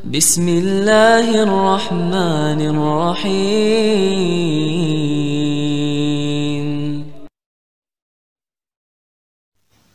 Bismillahirrahmanirrahim.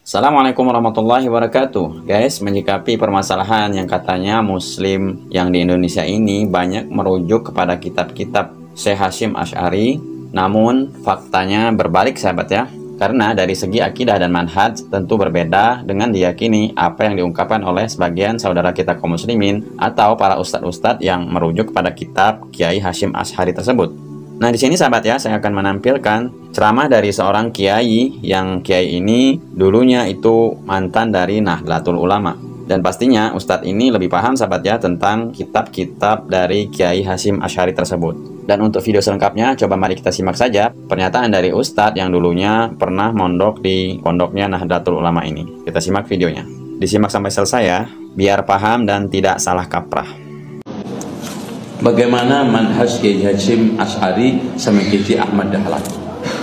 Assalamualaikum warahmatullahi wabarakatuh. Guys, menyikapi permasalahan yang katanya muslim yang di Indonesia ini banyak merujuk kepada kitab-kitab Syekh Hasyim Asy'ari, namun faktanya berbalik sahabat ya. Karena dari segi akidah dan manhaj tentu berbeda dengan diyakini apa yang diungkapkan oleh sebagian saudara kita kaum muslimin atau para ustadz-ustadz yang merujuk kepada kitab Kiai Hasyim Asy'ari tersebut. Nah, di sini sahabat ya, saya akan menampilkan ceramah dari seorang kiai yang kiai ini dulunya itu mantan dari Nahdlatul Ulama. Dan pastinya ustadz ini lebih paham sahabat ya tentang kitab-kitab dari Kiai Hasyim Asy'ari tersebut. Dan untuk video selengkapnya coba mari kita simak saja pernyataan dari ustadz yang dulunya pernah mondok di pondoknya Nahdlatul Ulama ini. Kita simak videonya. Disimak sampai selesai ya, biar paham dan tidak salah kaprah. Bagaimana manhaj Kiai Hasyim Asy'ari sama Kiai Ahmad Dahlan.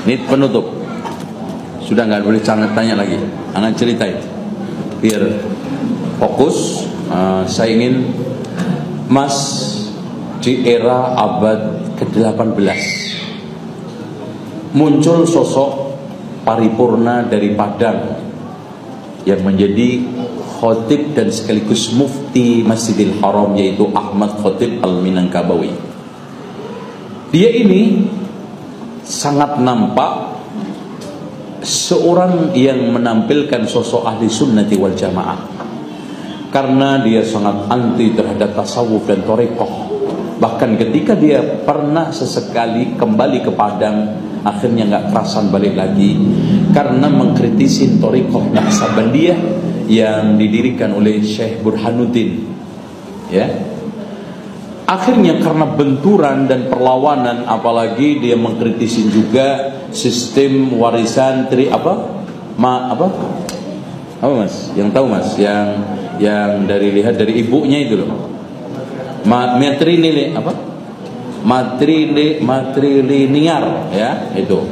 Ini penutup. Sudah nggak boleh tanya lagi. Anak ceritain biar fokus. Saya ingin Mas di era abad ke-18 muncul sosok paripurna dari Padang yang menjadi khotib dan sekaligus mufti Masjidil Haram, yaitu Ahmad Khatib Al-Minangkabawi. Dia ini sangat nampak seorang yang menampilkan sosok ahli sunnati wal jamaah, karena dia sangat anti terhadap tasawuf dan thariqah. Bahkan ketika dia pernah sesekali kembali ke Padang, akhirnya nggak kerasan balik lagi karena mengkritisi thariqah Naqsabandiyah yang didirikan oleh Syekh Burhanuddin. Ya, akhirnya karena benturan dan perlawanan, apalagi dia mengkritisi juga sistem warisan apa mas, yang tahu mas, yang dari lihat dari ibunya itu loh, matrilinear ya, itu.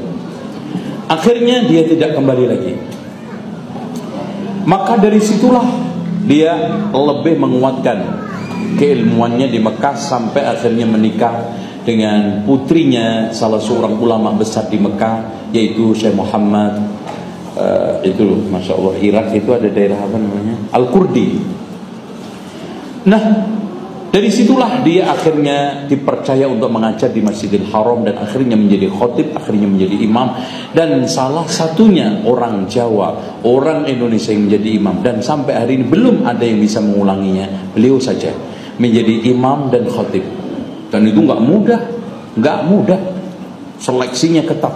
Akhirnya dia tidak kembali lagi. Maka dari situlah dia lebih menguatkan keilmuannya di Mekah sampai akhirnya menikah dengan putrinya salah seorang ulama besar di Mekah, yaitu Syekh Muhammad itu, masya Allah, Irak itu ada daerah apa namanya, Al-Kurdi. Nah, dari situlah dia akhirnya dipercaya untuk mengajar di Masjidil Haram dan akhirnya menjadi khotib, akhirnya menjadi imam, dan salah satunya orang Jawa, orang Indonesia yang menjadi imam, dan sampai hari ini belum ada yang bisa mengulanginya. Beliau saja menjadi imam dan khotib, dan itu nggak mudah, seleksinya ketat.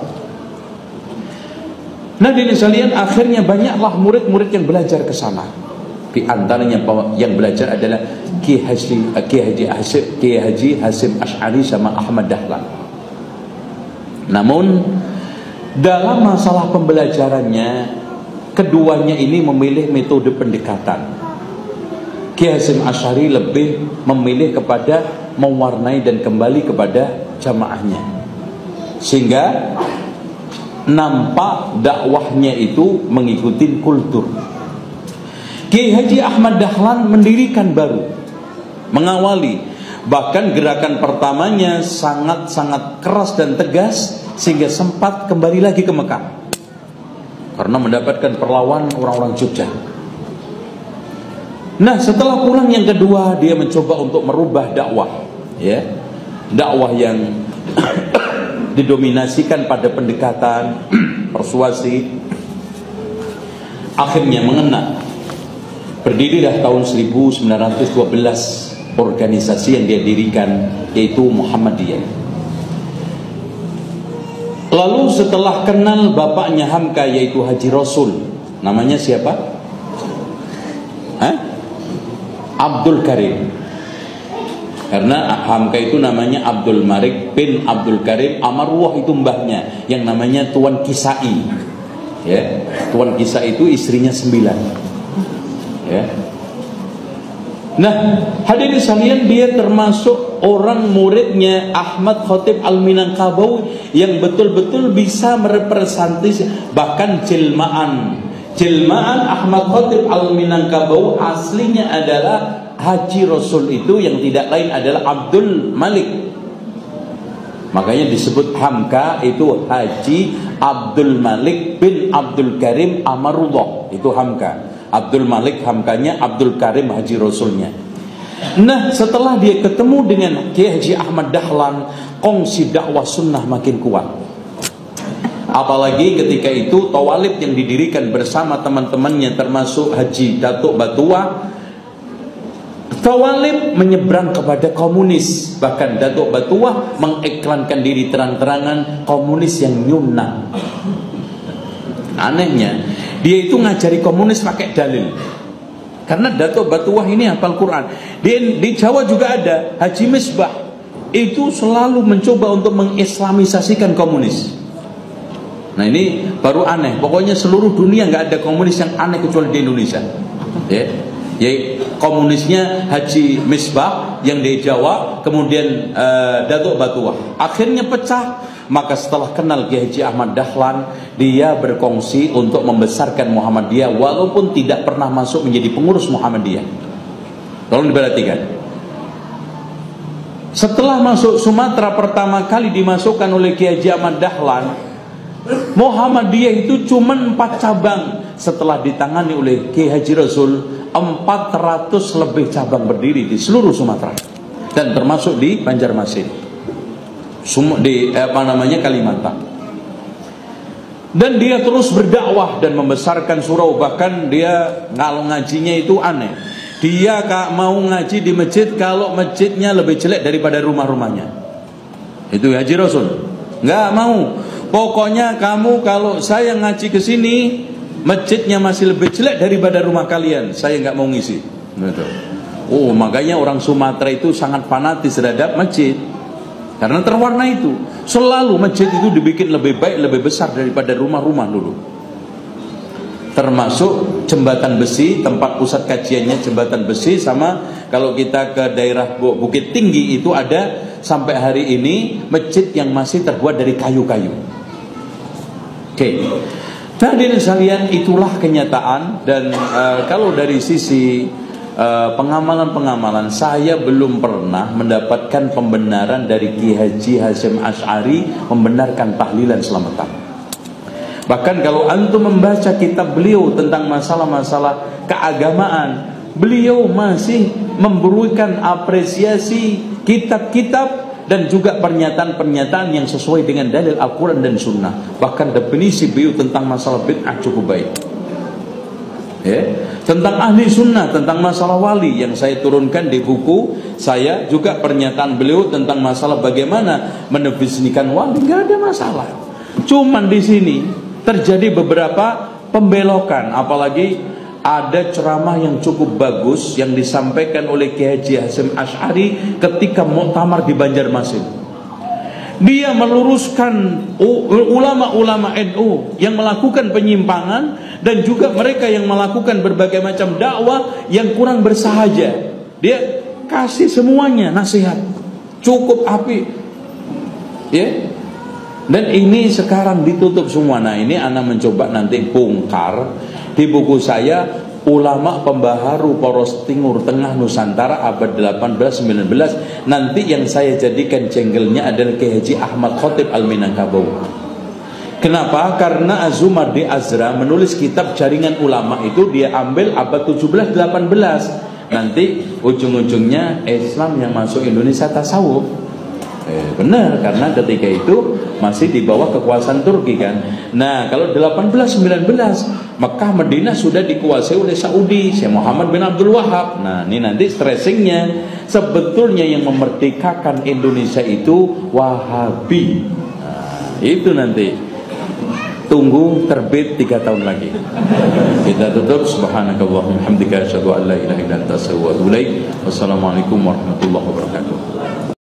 Nah, di sekalian, akhirnya banyaklah murid-murid yang belajar ke sana. Di antaranya yang belajar adalah Kiai Haji Hasyim Asy'ari sama Ahmad Dahlan. Namun dalam masalah pembelajarannya, keduanya ini memilih metode pendekatan. Kiai Hasyim Asy'ari lebih memilih kepada mewarnai dan kembali kepada jamaahnya, sehingga nampak dakwahnya itu mengikuti kultur. Kiai Haji Ahmad Dahlan mendirikan baru, mengawali, bahkan gerakan pertamanya sangat-sangat keras dan tegas, sehingga sempat kembali lagi ke Mekah karena mendapatkan perlawanan orang-orang Jogja. Nah, setelah pulang yang kedua, dia mencoba untuk merubah dakwah, ya, dakwah yang didominasikan pada pendekatan persuasi. Akhirnya mengena, berdirilah tahun 1912 organisasi yang dia dirikan, yaitu Muhammadiyah. Lalu setelah kenal bapaknya Hamka, yaitu Haji Rasul, namanya siapa? Abdul Karim. Karena Hamka itu namanya Abdul Malik bin Abdul Karim, Amarwah itu mbahnya, yang namanya Tuan Kisai. Ya, Tuan Kisai itu istrinya 9. Ya. Nah, hadirin sekalian, dia termasuk orang muridnya Ahmad Khatib Al-Minangkabawi yang betul-betul bisa merepresentasi, bahkan jelmaan Ahmad Khatib Al-Minangkabawi aslinya adalah haji Rasul itu yang tidak lain adalah Abdul Malik. Makanya disebut Hamka itu Haji Abdul Malik bin Abdul Karim Amarullah. Itu Hamka. Abdul Malik Hamkanya, Abdul Karim Haji Rasulnya. Nah, setelah dia ketemu dengan Kiai Haji Ahmad Dahlan, kongsi dakwah sunnah makin kuat. Apalagi ketika itu tawalib yang didirikan bersama teman-temannya termasuk Haji Datuk Batuah, tawalib menyeberang kepada komunis. Bahkan Datuk Batuah mengiklankan diri terang-terangan komunis yang nyunnah. Anehnya, dia itu ngajari komunis pakai dalil. Karena Datuk Batuah ini hafal Quran. Di Jawa juga ada Haji Misbah, itu selalu mencoba untuk mengislamisasikan komunis. Nah ini baru aneh. Pokoknya seluruh dunia nggak ada komunis yang aneh kecuali di Indonesia. Ya, komunisnya Haji Misbah yang di Jawa, kemudian Datuk Batuah. Akhirnya pecah. Maka setelah kenal Kiai Haji Ahmad Dahlan, dia berkongsi untuk membesarkan Muhammadiyah walaupun tidak pernah masuk menjadi pengurus Muhammadiyah. Tolong diperhatikan. Setelah masuk Sumatera pertama kali dimasukkan oleh Kiai Haji Ahmad Dahlan, Muhammadiyah itu cuma 4 cabang. Setelah ditangani oleh Kiai Haji Rasul, 400 lebih cabang berdiri di seluruh Sumatera dan termasuk di Banjarmasin, di Kalimantan. Dan dia terus berdakwah dan membesarkan surau. Bahkan dia kalau ngajinya itu aneh. Dia mau ngaji di masjid kalau masjidnya lebih jelek daripada rumah-rumahnya. Itu Haji Rasul. Nggak mau. Pokoknya kamu kalau saya ngaji ke sini masjidnya masih lebih jelek daripada rumah kalian, saya nggak mau ngisi. Betul. Oh, makanya orang Sumatera itu sangat fanatis terhadap masjid. Karena terwarna itu. Selalu masjid itu dibikin lebih baik, lebih besar daripada rumah-rumah dulu. Termasuk jembatan besi, tempat pusat kajiannya jembatan besi. Sama kalau kita ke daerah Bukit Tinggi itu ada sampai hari ini masjid yang masih terbuat dari kayu-kayu. Oke. Hadirin sekalian, itulah kenyataan. Dan kalau dari sisi pengamalan-pengamalan, saya belum pernah mendapatkan pembenaran dari Ki Haji Hasyim Asy'ari membenarkan tahlilan selamatan. Bahkan kalau antum membaca kitab beliau tentang masalah-masalah keagamaan, beliau masih memberikan apresiasi kitab-kitab dan juga pernyataan-pernyataan yang sesuai dengan dalil Al-Quran dan Sunnah. Bahkan definisi beliau tentang masalah bid'ah cukup baik. Tentang ahli sunnah, tentang masalah wali yang saya turunkan di buku saya, juga pernyataan beliau tentang masalah bagaimana mendefinisikan wali, nggak ada masalah. Cuman di sini terjadi beberapa pembelokan, apalagi ada ceramah yang cukup bagus yang disampaikan oleh Kiai Haji Hasyim Asy'ari ketika muktamar di Banjarmasin. Dia meluruskan ulama-ulama NU yang melakukan penyimpangan dan juga mereka yang melakukan berbagai macam dakwah yang kurang bersahaja. Dia kasih semuanya nasihat, cukup apik, ya. Dan ini sekarang ditutup semua. Nah, ini ana mencoba nanti bongkar di buku saya, Ulama Pembaharu Poros Timur Tengah Nusantara abad 18-19. Nanti yang saya jadikan jenggelnya adalah Kiai Haji Ahmad Khotib Al-Minangkabau. Kenapa? Karena Azumardi Azra menulis kitab Jaringan Ulama itu dia ambil abad 17-18. Nanti ujung-ujungnya Islam yang masuk Indonesia tasawuf. Benar, karena ketika itu masih di bawah kekuasaan Turki kan. Nah, kalau 18-19 Mekah Madinah sudah dikuasai oleh Saudi, Syekh Muhammad bin Abdul Wahab. Nah, ini nanti stressingnya sebetulnya yang memerdekakan Indonesia itu Wahabi. Nah, itu nanti tunggu terbit 3 tahun lagi. Kita tutup. Subhanakallahumma hamdika asyhadu an la ilaha illa anta astaghfiruka wa atubu ilaik. Wassalamualaikum warahmatullahi wabarakatuh.